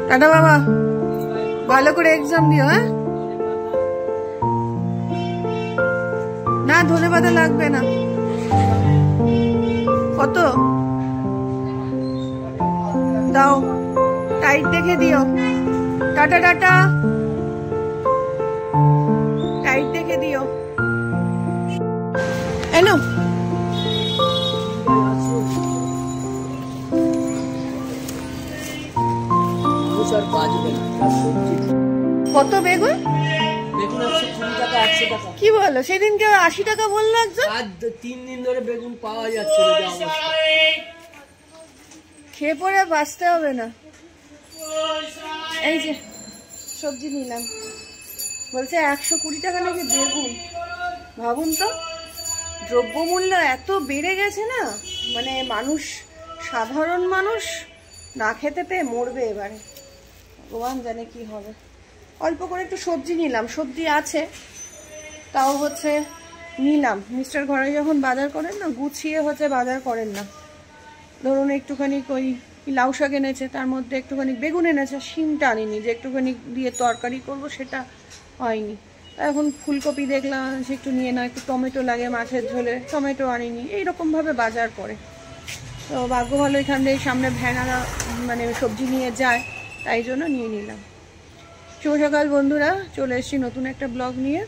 Tata বাবা, ভালো করে এক্সাম দিও। হ্যাঁ, না ধনেপাতা লাগবে না। কত দাও, টাইট দেখে দিও। টাটা টাটা, টাইট দেখে দিও। এনো কত বেগুন? কি বলো, সেদিনকে 80 টাকা বললো একজন। 3 দিন ধরে বেগুন পাওয়া যাচ্ছে না। খেয়ে পরে বাঁচতে হবে না। এই যে সবজি নিলাম, বলছে 120 টাকা নাকি বেগুন। ভাবুন তো, দ্রব্যমূল্য এত বেড়ে গেছে না, মানে মানুষ, সাধারণ মানুষ না খেতে পেয়ে মরবে এবারে। ভগবান জানে কি হবে। অল্প করে একটু সবজি নিলাম, সবজি আছে তাও হচ্ছে নিলাম। মিস্টার ঘরে যখন বাজার করেন না, গুছিয়ে হচ্ছে বাজার করেন না। ধরুন একটুখানি ওই লাউ শাক এনেছে, তার মধ্যে একটুখানি বেগুন এনেছে, শিমটা আনিনি যে একটুখানি দিয়ে তরকারি করব, সেটা হয়নি। এখন ফুলকপি দেখলাম সে একটু নিয়ে না, একটু টমেটো লাগে মাছের ঝোলে, টমেটো আনিনি। এইরকমভাবে বাজার করে। তো ভাগ্য ভালো এখান থেকে সামনে ভ্যানারা মানে সবজি নিয়ে যায়, তাই জন্য নিয়ে নিলাম। শুভ সকাল বন্ধুরা, চলে এসেছি নতুন একটা ব্লগ নিয়ে।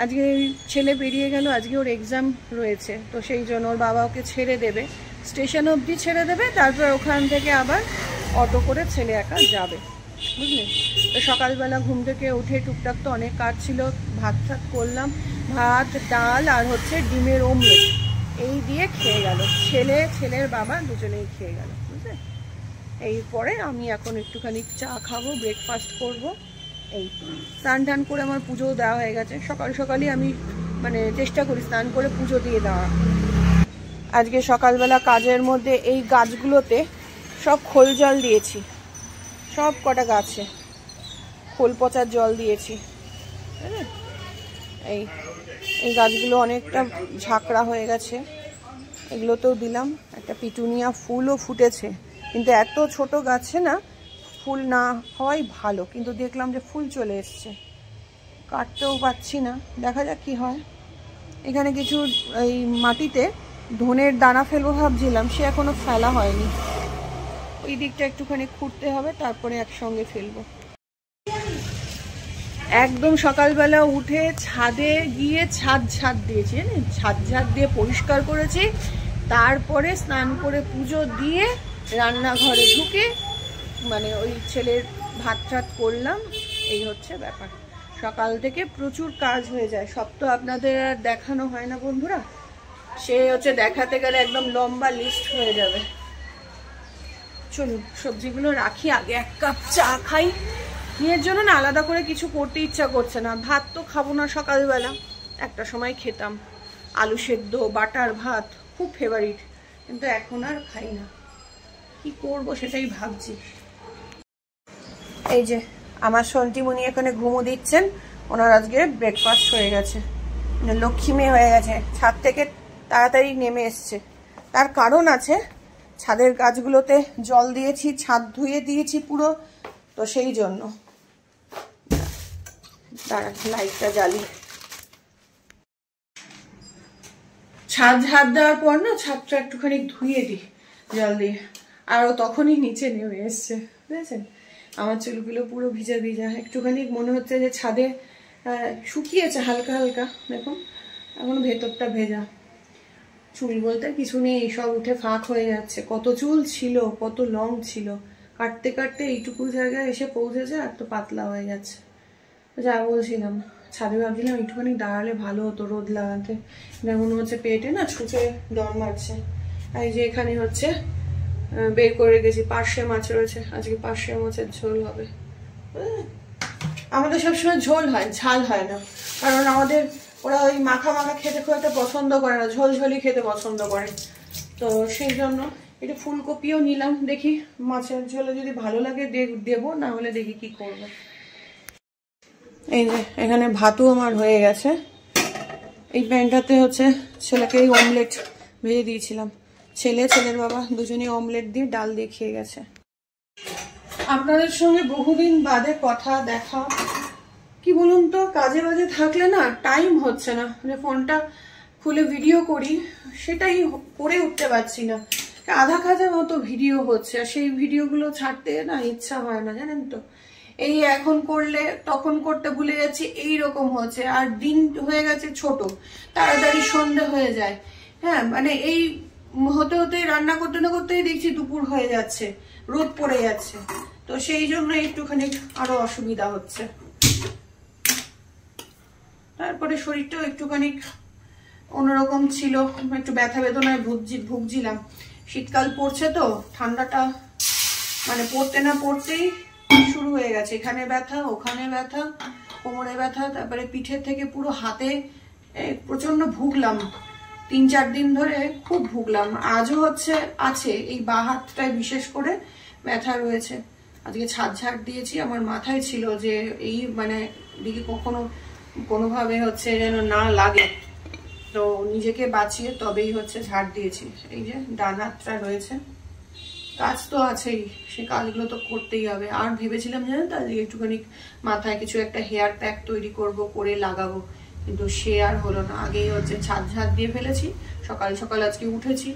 আজকে ছেলে বেরিয়ে গেল, আজকে ওর এক্সাম রয়েছে, তো সেই জন্য ওর বাবা ওকে ছেড়ে দেবে, স্টেশন অবধি ছেড়ে দেবে, তারপর ওখান থেকে আবার অটো করে ছেলে একা যাবে, বুঝলেন। তো সকালবেলা ঘুম থেকে উঠে টুকটাক তো অনেক কাজ ছিল, ভাত টাত করলাম, ভাত ডাল আর হচ্ছে ডিমের অমলেট, এই দিয়ে খেয়ে গেল ছেলে, ছেলের বাবা দুজনেই খেয়ে গেল, বুঝলেন। এরপরে আমি এখন একটুখানি চা খাবো, ব্রেকফাস্ট করব। এই স্নান টান করে আমার পুজোও দেওয়া হয়ে গেছে। সকাল সকালই আমি মানে চেষ্টা করি স্নান করে পুজো দিয়ে দেওয়া। আজকে সকালবেলা কাজের মধ্যে এই গাছগুলোতে সব খোল জল দিয়েছি, সব কটা গাছে খোল পচার জল দিয়েছি। এই এই গাছগুলো অনেকটা ঝাঁকড়া হয়ে গেছে, এগুলোতেও দিলাম। একটা পিটুনিয়া ফুলও ফুটেছে, কিন্তু এত ছোট গাছে না ফুল না হওয়াই ভালো, কিন্তু দেখলাম যে ফুল চলে এসছে, কাটতেও পাচ্ছি না, দেখা যাক কি হয়। এখানে কিছু এই মাটিতে ধনের দানা ফেলবো ভাবছিলাম, সে এখনো ফেলা হয়নি। ওই দিকটা একটুখানি খুঁড়তে হবে, তারপরে একসঙ্গে ফেলবো। একদম সকালবেলা উঠে ছাদে গিয়ে ছাদ দিয়েছি, জানেন, ছাদ দিয়ে পরিষ্কার করেছি, তারপরে স্নান করে পুজো দিয়ে রান্নাঘরে ঢুকে মানে ওই ছেলের ভাত টাত করলাম। এই হচ্ছে ব্যাপার, সকাল থেকে প্রচুর কাজ হয়ে যায়। সব তো আপনাদের আর দেখানো হয় না বন্ধুরা, সে হচ্ছে দেখাতে গেলে একদম লম্বা লিস্ট হয়ে যাবে। চলুন সবজিগুলো রাখি, আগে এক কাপ চা খাই। মেয়ের জন্য না আলাদা করে কিছু করতে ইচ্ছা করছে না, ভাত তো খাবো না, সকালবেলা একটা সময় খেতাম আলু সেদ্ধ বাটার ভাত, খুব ফেভারিট, কিন্তু এখন আর খাই না। কি করব সেটাই ভাবছি। এই যে আমার সন্টিমণি এখানে ঘুমো দিচ্ছেন, ওনার আজকে ব্রেকফাস্ট হয়ে গেছে, লক্ষ্মী মেয়ে হয়ে গেছে, ছাদ থেকে তাড়াতাড়ি নেমে এসছে। তার কারণ আছে, ছাদের গাছগুলোতে জল দিয়েছি, ছাদ ধুয়ে দিয়েছি পুরো, তো সেই জন্য। দাঁড়া লাইটটা জ্বালি। ছাদ ঝাড় দেওয়ার পর না ছাদটা একটুখানি ধুয়ে দিই জল দিয়ে, আর ও তখনই নিচে নেমে এসছে, বুঝেছেন। আমার চুলগুলো পুরো ভিজা ভিজা, একটুখানি মনে হচ্ছে যে ছাদে শুকিয়েছে হালকা হালকা, দেখুন এখন ভেতরটা ভেজা। চুল বলতে কিছু নেই, সব উঠে ফাঁক হয়ে যাচ্ছে। কত চুল ছিল, কত লং ছিল, কাটতে কাটতে এইটুকু জায়গায় এসে পৌঁছেছে, আর তো পাতলা হয়ে যাচ্ছে। যা বলছিলাম, ছাদে ভাবছিলাম একটুখানি দাঁড়ালে ভালো হতো রোদ লাগাতে, মনে হচ্ছে পেটে না ছুঁচে দম মারছে। আর এই যে এখানে হচ্ছে বের করে রেখেছি পার্শে মাছ রয়েছে, আজকে পার্শে মাছের ঝোল হবে। আমাদের সবসময় ঝোল হয়, ঝাল হয় না, কারণ আমাদের ওরা ওই মাখা মাখা খেতে খুব একটা পছন্দ করে না, ঝোল ঝোলই খেতে পছন্দ করে। তো সেই জন্য একটু ফুলকপিও নিলাম, দেখি মাছের ঝোলে যদি ভালো লাগে দেবো, না হলে দেখি কি করবো। এই যে এখানে ভাতও আমার হয়ে গেছে। এই প্যানটাতে হচ্ছে ছেলেকে অমলেট ভেজে দিয়েছিলাম, ছেলের বাবা দুজনেই অমলেট দিয়ে ডাল দিয়ে খেয়ে গেছে। আপনাদের সঙ্গে বহুদিন বাদে কথা দেখা। কি বলুন তো, কাজে বাজে থাকলে না টাইম হচ্ছে না, মানে ফোনটা খুলে ভিডিও করি সেটাই করে উঠতে পারছি না। আধা কাজের মতো ভিডিও হচ্ছে, আর সেই ভিডিওগুলো ছাড়তে না ইচ্ছা হয় না, জানেন তো। এই এখন করলে তখন করতে ভুলে যাচ্ছি, এইরকম হচ্ছে। আর দিন হয়ে গেছে ছোট, তাড়াতাড়ি সন্ধে হয়ে যায়। হ্যাঁ, মানে এই হতে হতে রান্না করতে না করতেই দেখছি দুপুর হয়ে যাচ্ছে, রোদ পড়ে যাচ্ছে। তো সেই জন্য একটুখানি আরো অসুবিধা হচ্ছে। তারপরে শরীরটাও একটুখানি অন্যরকম ছিল, একটু ব্যথা বেদনায় ভুগছিলাম। শীতকাল পড়ছে তো, ঠান্ডাটা মানে পড়তে না পড়তেই শুরু হয়ে গেছে। এখানে ব্যথা, ওখানে ব্যথা, কোমরে ব্যথা, তারপরে পিঠের থেকে পুরো হাতে প্রচন্ড ভুগলাম। 3-4 দিন ধরে খুব ভুগলাম। আজও আছে, এই বাঁ হাতটায় বিশেষ করে ব্যথা রয়েছে। আজকে ছাড় দিয়েছি, আমার মাথায় ছিল যে এই মানে দিকে কোনোভাবে যেন না লাগে, তো নিজেকে বাঁচিয়ে তবেই ঝাড় দিয়েছি। এই যে ডান হাতটা রয়েছে, কাজ তো আছেই, সে কাজগুলো তো করতেই হবে। আর ভেবেছিলাম জানেন তো, আজকে একটুখানি মাথায় কিছু একটা হেয়ার প্যাক তৈরি করে লাগাবো, কিন্তু সে আর হলো না। আগেই ছাদ দিয়ে ফেলেছি, সকাল সকাল আজকে উঠেছি,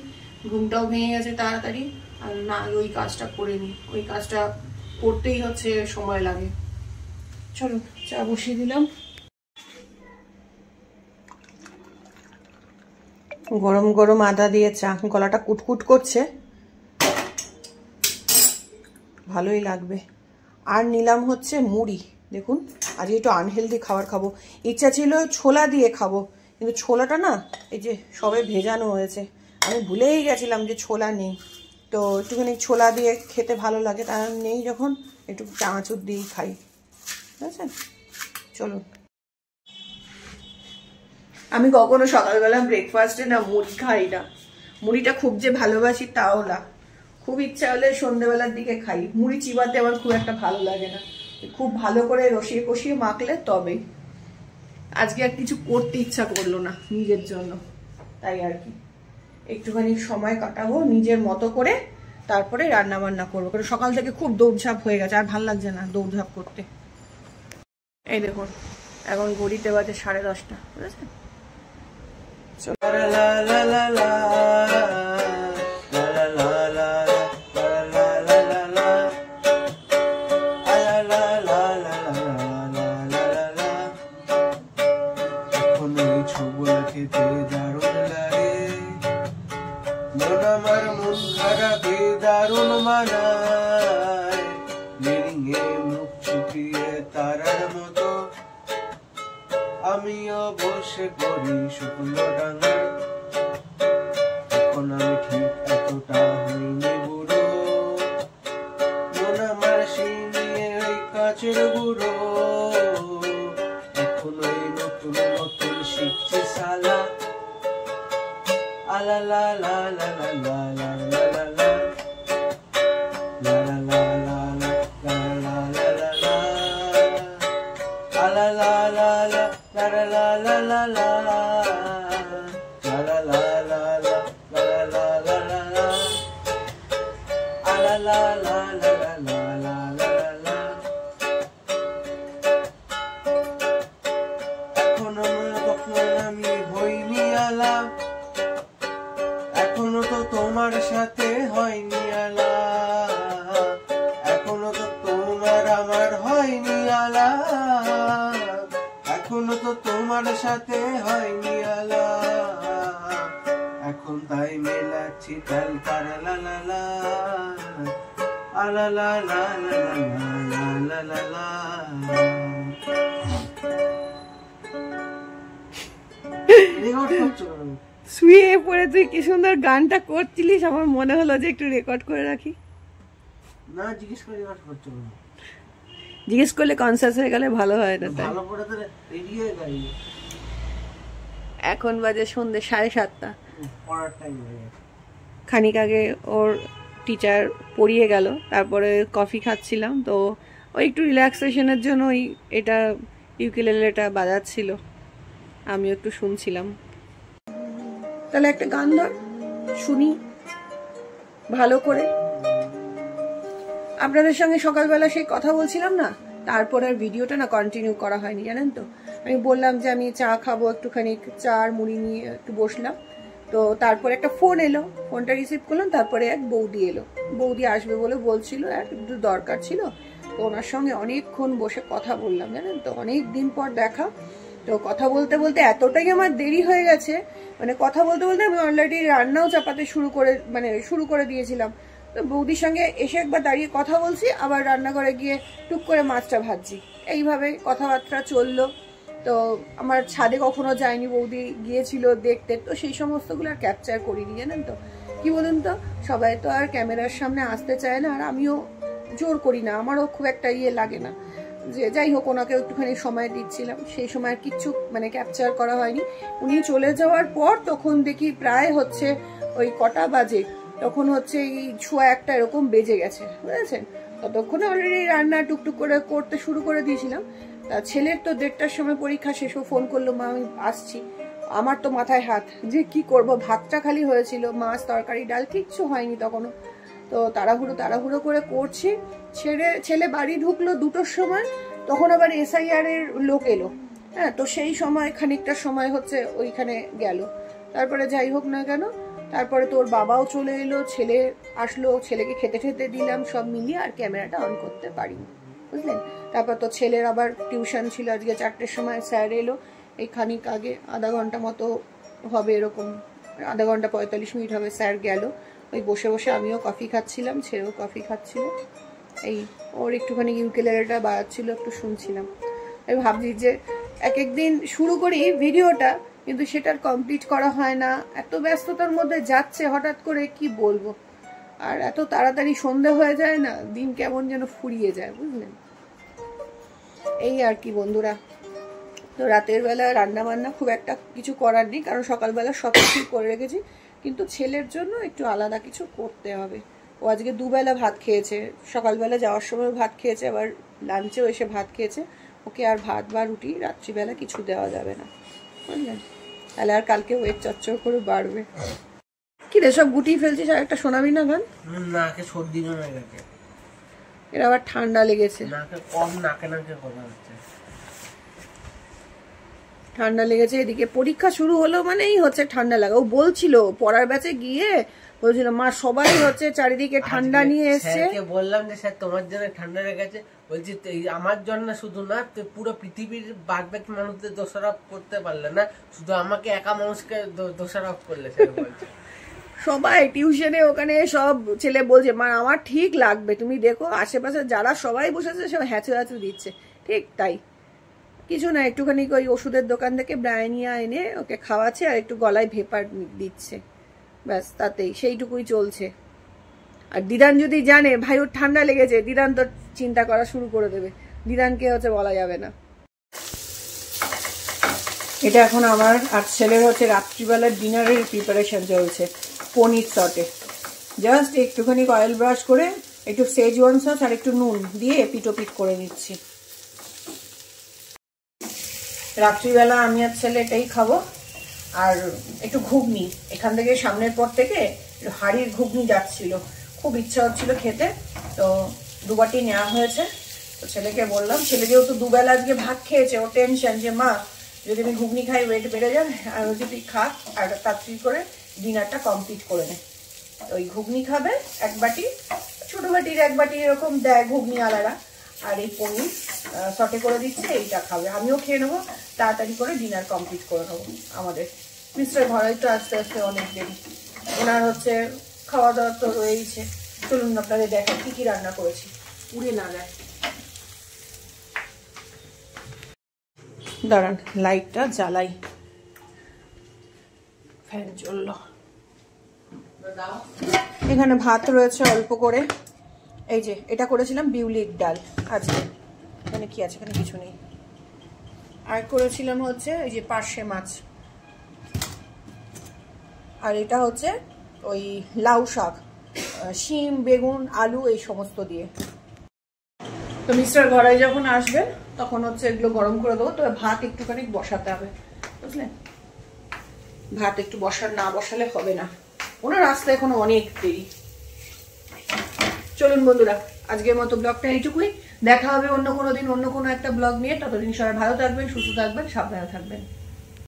ঘুমটাও ভেঙে গেছে তাড়াতাড়ি। আর না, ওই কাজটা করিনি, ওই কাজটা করতেই সময় লাগে। চলো চা বসিয়ে দিলাম। গরম গরম আদা দিয়ে চা, গলাটা কুটকুট করছে, ভালোই লাগবে। আর নিলাম মুড়ি। দেখুন, আজকে একটু আনহেলদি খাবার খাবো। ইচ্ছা ছিল ছোলা দিয়ে খাবো, কিন্তু ছোলাটা না এই যে সবে ভেজানো হয়েছে, আমি ভুলেই গেছিলাম যে ছোলা নেই। তো একটুখানি ছোলা দিয়ে খেতে ভালো লাগে, তার নেই যখন একটু চানাচুর দিয়েই খাই, বুঝেছেন। চলুন, আমি কখনো সকালবেলা ব্রেকফাস্টে না মুড়ি খাই না। মুড়িটা খুব যে ভালোবাসি তাও না, খুব ইচ্ছা হলে সন্ধ্যেবেলার দিকে খাই। মুড়ি চিবাতে আমার খুব একটা ভালো লাগে না, খুব ভালো করে রসিয়ে কষিয়ে মাখলে তবেই। আজকে আর কিছু করতে ইচ্ছা করলো না নিজের জন্য, তাই আর কি একটুখানি সময় কাটাবো নিজের মতো করে, তারপরে রান্না বান্না করবো। কারণ সকাল থেকে খুব দৌড়ঝাঁপ হয়ে গেছে, আর ভাল লাগছে না দৌড়ঝাঁপ করতে। এই দেখুন, এখন ঘড়িতে বাজে 10:30, বুঝেছেন। দারুণ মানায় নিরিঙে মুখ ছুটিয়ে তারার মতো আমিও বসে পড়ি শুকনো ডাঙায়। এখন আমি ঠিক এতটা হইনি বুড়ো, মন আমার শিঙিয়ে ওই কাচের বুড়ো। এখন ওই নতুন নতুন শিখছি সালা, আলা লা লা লা লা লা লা লা লা। এখনো তো তোমার সাথে হয়নি আলা, এখনো তো তোমার আমার হয়নি আলা, এখনো তো তোমার সাথে হয়নি আলা। এখন তাই মেলাচ্ছি তাল তারা লা লা লা, আলা লা লা লা লা লা লা লা। শুয়ে পড়ে তুই কি সুন্দর গানটা করছিলিস, আমার মনে হলো যে একটু রেকর্ড করে রাখি। না, জিজ্ঞেস করে রেকর্ড করতে হবে, জিজ্ঞেস করলে কনসাস হয়ে গেলে ভালো হয় না। ভালো করে তো রেডি হয়ে গেল। এখন বাজে সন্ধ্যে 7:30, পড়ার টাইম হয়ে গেছে। খানিক আগে ওর টিচার পড়িয়ে গেল, তারপরে কফি খাচ্ছিলাম, তো ওই একটু রিল্যাক্সেশনের জন্য ওই এটা ইউকেলেলেটা বাজাচ্ছিল, আমিও একটু শুনছিলাম। তাহলে একটা গান ধর শুনি ভালো করে। আপনাদের সঙ্গে সকালবেলা সেই কথা বলছিলাম না, তারপর আর ভিডিওটা না কন্টিনিউ করা হয়নি, জানেন তো। আমি বললাম যে আমি চা খাবো, একটুখানি চা আর মুড়ি নিয়ে একটু বসলাম। তো তারপরে একটা ফোন এলো, ফোনটা রিসিভ করলাম। তারপরে এক বৌদি এলো, বৌদি আসবে বলে বলছিল, একটু দরকার ছিল। তো ওনার সঙ্গে অনেকক্ষণ বসে কথা বললাম, জানেন তো, অনেক দিন পর দেখা। তো কথা বলতে বলতে এতটাই আমার দেরি হয়ে গেছে, মানে কথা বলতে বলতে আমি অলরেডি রান্নাও চাপাতে শুরু করে দিয়েছিলাম। তো বৌদির সঙ্গে এসে একবার দাঁড়িয়ে কথা বলছি, আবার রান্নাঘরে গিয়ে টুক করে মাছটা ভাজছি, এইভাবে কথাবার্তা চললো। তো আমার ছাদে কখনো যায়নি, বৌদি গিয়েছিল দেখতে, তো সেই সমস্তগুলো আর ক্যাপচার করিনি, জানেন তো। কি বলুন তো, সবাই তো আর ক্যামেরার সামনে আসতে চায় না, আর আমিও জোর করি না, আমারও খুব একটা লাগে না। যে যাই হোক, ওনাকে একটুখানি সময় দিচ্ছিলাম, সেই সময় আর কিচ্ছু ক্যাপচার করা হয়নি। উনি চলে যাওয়ার পর তখন দেখি প্রায় হচ্ছে ওই কটা বাজে, তখন হচ্ছে এই 1:15 এরকম বেজে গেছে, বুঝেছেন। ততক্ষণে অলরেডি রান্না টুকটুক করে করতে শুরু করে দিয়েছিলাম। তা ছেলের তো 1:30টার সময় পরীক্ষা শেষ, ও ফোন করলো, মা আমি আসছি। আমার তো মাথায় হাত যে কি করব, ভাতটা খালি হয়েছিল, মাছ তরকারি ডাল কিচ্ছু হয়নি তখনও। তো তাড়াহুড়ো করে করছি। ছেলে বাড়ি ঢুকলো 2টোর সময়, তখন আবার SIR এর লোক এলো। হ্যাঁ, তো সেই সময় খানিকটা সময় হচ্ছে ওইখানে গেল। তারপরে যাই হোক না কেন, তারপরে তোর বাবাও চলে এলো, ছেলে আসলো, ছেলেকে খেতে দিলাম, সব মিলিয়ে আর ক্যামেরাটা অন করতে পারিনি, বুঝলেন। তারপর তো ছেলের আবার টিউশন ছিল, আজকে 4টের সময় স্যার এলো, এই খানিক আগে আধা ঘন্টা মতো হবে, এরকম আধা ঘন্টা 45 মিনিট হবে স্যার গেল। ওই বসে বসে আমিও কফি খাচ্ছিলাম, ছেলেও কফি খাচ্ছিল, এই ওর একটুখানি ইউকেলেলেটা বাজাচ্ছিল, একটু শুনছিলাম। আমি ভাবছি যে একদিন শুরু করি ভিডিওটা, কিন্তু সেটার কমপ্লিট করা হয় না, এত ব্যস্ততার মধ্যে যাচ্ছে, হঠাৎ করে কি বলবো। আর এত তাড়াতাড়ি সন্ধে হয়ে যায় না, দিন কেমন যেন ফুরিয়ে যায়, বুঝলেন। এই আর কি বন্ধুরা। তো রাতের বেলা রান্না বান্না খুব একটা কিছু করার নেই, কারণ সকালবেলা সব কিছু করে রেখেছি, কিন্তু ছেলের জন্য একটু আলাদা কিছু করতে হবে। ও আজকে 2 বেলা ভাত খেয়েছে, সকালবেলা যাওয়ার সময় ভাত খেয়েছে, আবার লাঞ্চেও এসে ভাত খেয়েছে। ওকে আর ভাত বা রুটি রাত্রিবেলা কিছু দেওয়া যাবে না, বুঝলেন, তাহলে আর কালকে ওয়েট চচ্চর করে বাড়বে। কি রে, সব গুটিয়ে ফেলছিস, আর একটা শোনাবি না গান? নাকে সর্দি হয়ে গেছে, এর আবার ঠান্ডা লেগেছে, নাকে কম নাকে কথা হচ্ছে, ঠান্ডা লেগেছে। এদিকে পরীক্ষা শুরু হলো মানেই হচ্ছে ঠান্ডা লাগা। ও বলছিল পড়ার ব্যাচে গিয়ে, বলছিল মা সবাই হচ্ছে চারিদিকে ঠান্ডা নিয়ে এসছে। বললাম যে স্যার তোমার জন্য ঠান্ডা লেগেছে, বলছি আমার জন্য শুধু না, পুরো পৃথিবীর বাদবাকি মানুষদের দোষারোপ করতে পারলে না, শুধু আমাকে একা মানুষকে দোষারোপ করলে স্যার বলছে। সবাই টিউশনে ওখানে সব ছেলে বলছে মা আমার ঠিক লাগবে, তুমি দেখো আশেপাশে যারা সবাই বসেছে সব হ্যাঁচো হ্যাঁচো দিচ্ছে। ঠিক তাই, কিছু না, একটুখানি ওই ওষুধের দোকান থেকে ব্রায়ানিয়া এনে ওকে খাওয়াচ্ছে, আর একটু গলায় ভেপার দিচ্ছে, ব্যাস, তাতেই সেইটুকুই চলছে। আর দিদান যদি জানে ভাই ওর ঠান্ডা লেগেছে, দিদান তো চিন্তা করা শুরু করে দেবে, দিদানকে হচ্ছে বলা যাবে না। এটা এখন আমার আর ছেলের হচ্ছে রাত্রিবেলার ডিনারের প্রিপারেশন চলছে। পনির সটে জাস্ট একটুখানি অয়েল ব্রাশ করে একটু সেজওয়ান সস আর একটু নুন দিয়ে পিটোপিট করে নিচ্ছি। রাত্রিবেলা আমি আর ছেলে এটাই খাবো, আর একটু ঘুগনি, এখান থেকে সামনের পর থেকে হাড়ির ঘুগনি যাচ্ছিল, খুব ইচ্ছা হচ্ছিল খেতে, তো 2 বাটি নেওয়া হয়েছে। তো ছেলেকে বললাম, ছেলে যেহেতু 2 বেলা আজকে ভাত খেয়েছে, ও টেনশন যে মা যদি আমি ঘুগনি খাই ওয়েট বেড়ে যাবে, আর হচ্ছে তুই খা আর তাড়াতাড়ি করে ডিনারটা কমপ্লিট করে নে। ওই ঘুগনি খাবে 1 বাটি, ছোট বাটির 1 বাটি এরকম দেয় ঘুগনি আলাদা, আর এই পনির সটে করে দিচ্ছে, এইটা খাবে, আমিও খেয়ে নেবো, তাড়াতাড়ি করে ডিনার কমপ্লিট করে নেবো। আমাদের মিস্টার ঘরেই তো আস্তে আস্তে অনেক দেরি, ওনার হচ্ছে খাওয়া দাওয়া তো রয়েইছে। চলুন আপনাদের দেখাই কি কি রান্না করেছি, পুড়ে না যায়। দাঁড়ান লাইটটা জ্বালাই, ফ্যান চলল। এখানে ভাত রয়েছে অল্প করে, এই যে এটা করেছিলাম বিউলির ডাল আজকে, এখানে কি আছে, এখানে কিছু নেই। আর করেছিলাম হচ্ছে এই যে পার্শে মাছ, আর এটা হচ্ছে ওই লাউ শাক, শিম বেগুন আলু এই সমস্ত দিয়ে। তো মিস্টার ঘরে যখন আসবেন তখন হচ্ছে এগুলো গরম করে দেবো, তবে ভাত একটুখানি বসাতে হবে, বুঝলেন, ভাত একটু না বসালে হবে না, ওনার রাস্তা এখনো অনেক দেরি। চলুন বন্ধুরা আজকের মতো ব্লগটা এইটুকুই। দেখা হবে অন্য কোনো দিন অন্য কোনো একটা ব্লগ নিয়ে। ততদিন সবাই ভালো থাকবেন, সুস্থ থাকবেন, সাবধানে থাকবেন।